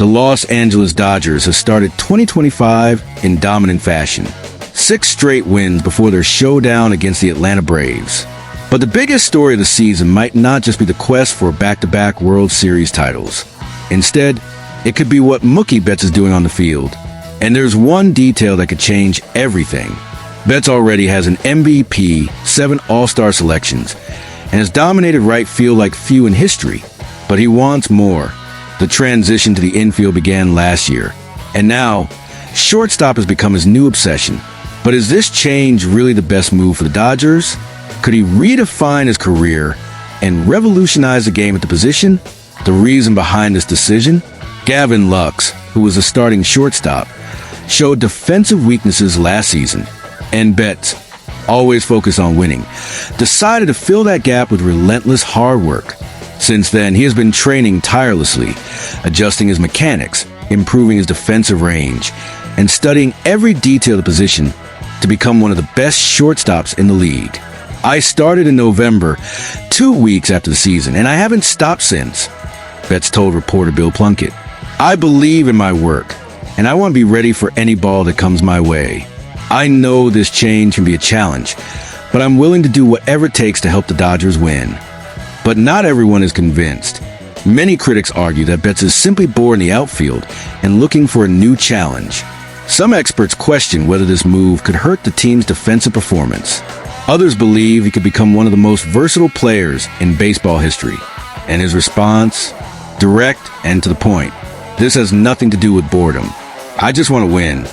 The Los Angeles Dodgers have started 2025 in dominant fashion. 6 straight wins before their showdown against the Atlanta Braves. But the biggest story of the season might not just be the quest for back-to-back World Series titles. Instead, it could be what Mookie Betts is doing on the field. And there's one detail that could change everything. Betts already has an MVP, 7 All-Star selections, and has dominated right field like few in history. But he wants more. The transition to the infield began last year, and now, shortstop has become his new obsession. But is this change really the best move for the Dodgers? Could he redefine his career and revolutionize the game at the position? The reason behind this decision? Gavin Lux, who was the starting shortstop, showed defensive weaknesses last season, and Betts, always focused on winning, decided to fill that gap with relentless hard work. Since then, he has been training tirelessly, adjusting his mechanics, improving his defensive range, and studying every detail of the position to become one of the best shortstops in the league. I started in November, 2 weeks after the season, and I haven't stopped since, Betts told reporter Bill Plunkett. I believe in my work, and I want to be ready for any ball that comes my way. I know this change can be a challenge, but I'm willing to do whatever it takes to help the Dodgers win. But not everyone is convinced. Many critics argue that Betts is simply bored in the outfield and looking for a new challenge. Some experts question whether this move could hurt the team's defensive performance. Others believe he could become one of the most versatile players in baseball history. And his response? Direct and to the point. This has nothing to do with boredom. I just want to win.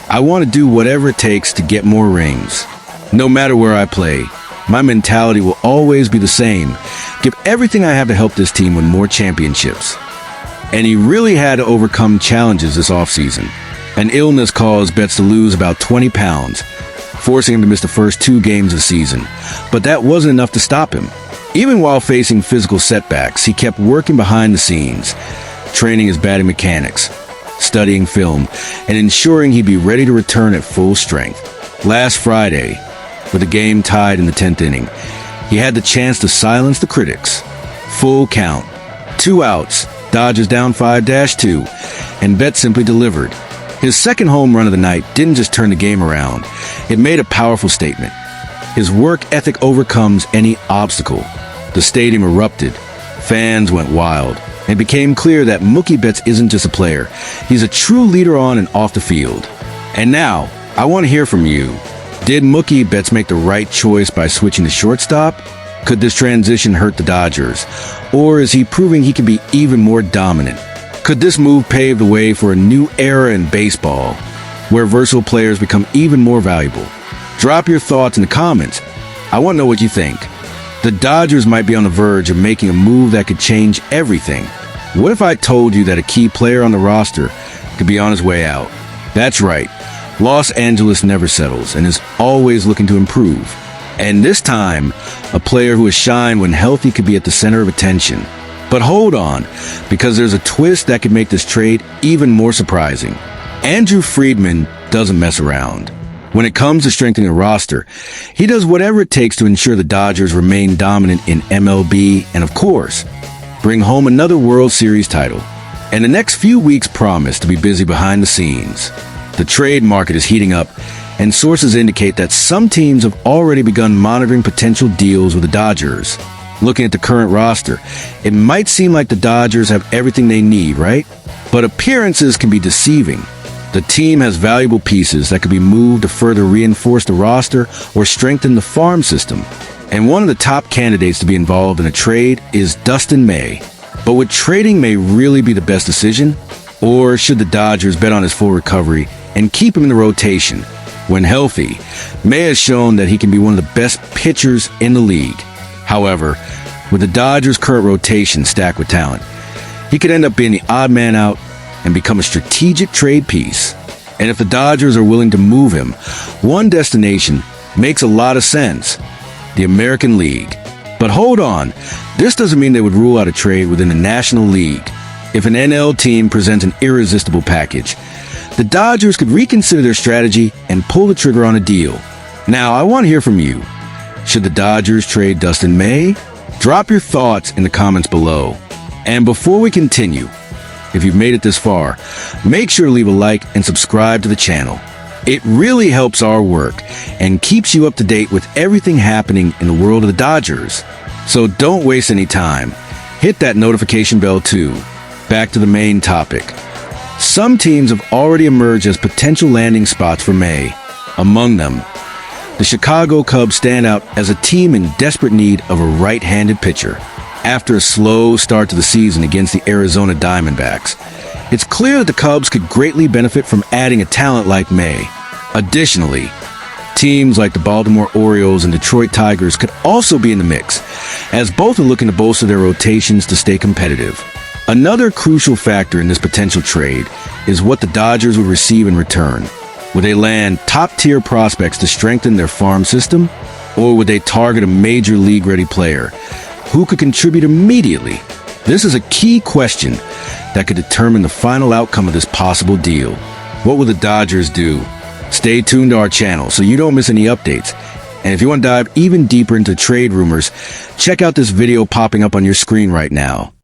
I want to do whatever it takes to get more rings. No matter where I play, my mentality will always be the same. Give everything I have to help this team win more championships. And he really had to overcome challenges this offseason. An illness caused Betts to lose about 20 pounds, forcing him to miss the first 2 games of the season. But that wasn't enough to stop him. Even while facing physical setbacks, he kept working behind the scenes, training his batting mechanics, studying film, and ensuring he'd be ready to return at full strength. Last Friday, with the game tied in the 10th inning, he had the chance to silence the critics. Full count, 2 outs, Dodgers down 5-2, and Betts simply delivered. His second home run of the night didn't just turn the game around, it made a powerful statement. His work ethic overcomes any obstacle. The stadium erupted, fans went wild, and it became clear that Mookie Betts isn't just a player, he's a true leader on and off the field. And now, I want to hear from you. Did Mookie Betts make the right choice by switching to shortstop? Could this transition hurt the Dodgers? Or is he proving he can be even more dominant? Could this move pave the way for a new era in baseball, where versatile players become even more valuable? Drop your thoughts in the comments. I want to know what you think. The Dodgers might be on the verge of making a move that could change everything. What if I told you that a key player on the roster could be on his way out? That's right. Los Angeles never settles and is always looking to improve. And this time, a player who has shined when healthy could be at the center of attention. But hold on, because there's a twist that could make this trade even more surprising. Andrew Friedman doesn't mess around. When it comes to strengthening a roster, he does whatever it takes to ensure the Dodgers remain dominant in MLB and, of course, bring home another World Series title. And the next few weeks promise to be busy behind the scenes. The trade market is heating up, and sources indicate that some teams have already begun monitoring potential deals with the Dodgers. Looking at the current roster, it might seem like the Dodgers have everything they need, right? But appearances can be deceiving. The team has valuable pieces that could be moved to further reinforce the roster or strengthen the farm system. And one of the top candidates to be involved in a trade is Dustin May. But would trading May really be the best decision? Or should the Dodgers bet on his full recovery and keep him in the rotation? When healthy, May has shown that he can be one of the best pitchers in the league. However, with the Dodgers' current rotation stacked with talent, he could end up being the odd man out and become a strategic trade piece. And if the Dodgers are willing to move him, one destination makes a lot of sense: the American League. But hold on, this doesn't mean they would rule out a trade within the National League. If an NL team presents an irresistible package, the Dodgers could reconsider their strategy and pull the trigger on a deal. Now, I want to hear from you. Should the Dodgers trade Dustin May? Drop your thoughts in the comments below. And before we continue, If you've made it this far, make sure to leave a like and subscribe to the channel. It really helps our work and keeps you up to date with everything happening in the world of the Dodgers. So don't waste any time. Hit that notification bell too. Back to the main topic. Some teams have already emerged as potential landing spots for May. Among them, the Chicago Cubs stand out as a team in desperate need of a right-handed pitcher. After a slow start to the season against the Arizona Diamondbacks, it's clear that the Cubs could greatly benefit from adding a talent like May. Additionally, teams like the Baltimore Orioles and Detroit Tigers could also be in the mix, as both are looking to bolster their rotations to stay competitive. Another crucial factor in this potential trade is what the Dodgers would receive in return. Would they land top-tier prospects to strengthen their farm system, or would they target a major league-ready player who could contribute immediately? This is a key question that could determine the final outcome of this possible deal. What will the Dodgers do? Stay tuned to our channel so you don't miss any updates. And if you want to dive even deeper into trade rumors, check out this video popping up on your screen right now.